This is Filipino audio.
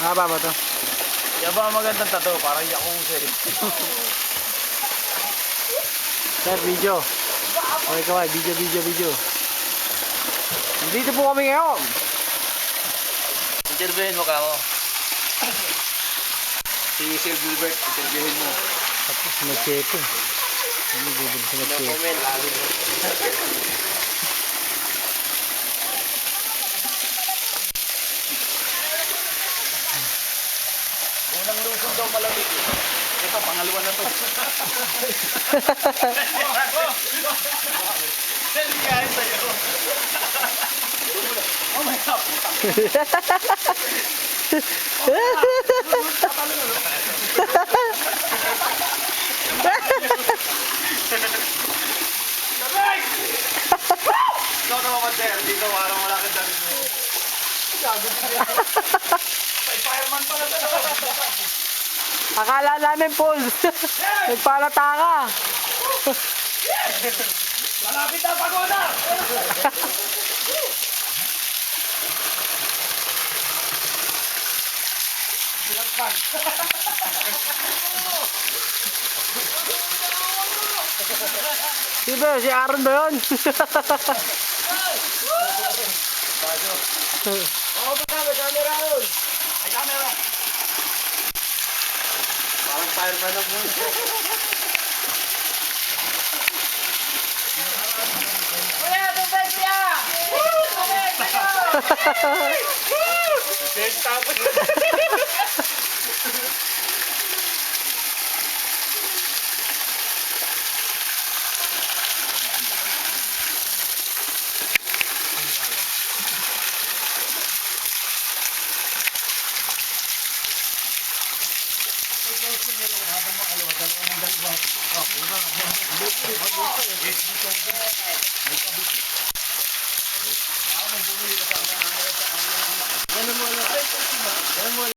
Haba ba to? Yan ba ang magandang tato? Parang Yakuza eh. Sir, video. Okay kaway, video. Nandito po kami ngayon. Interviewin mo ka mo. Si Sir Gilbert, interviewin mo. Tapos mag-chepe. Ano bibili sa No mag-chepe? comment. Unang lusong daw malamig eh. Ito, pangalawa na to. Hindi kaya sa'yo. Oh my God. Ikaw naman, sir. Dito, parang wala kang damit mo. May fireman pala to. Akala namin, Paul. Nagpalata ka. Malapit na pagoda! Bilagpan. Diba, si Aaron ba yun? Oo, may camera yun. May camera. Parang fireman lang mo. Kuya, tubig siya! Tubig! Tubig! Tapos. Ganun mo lang.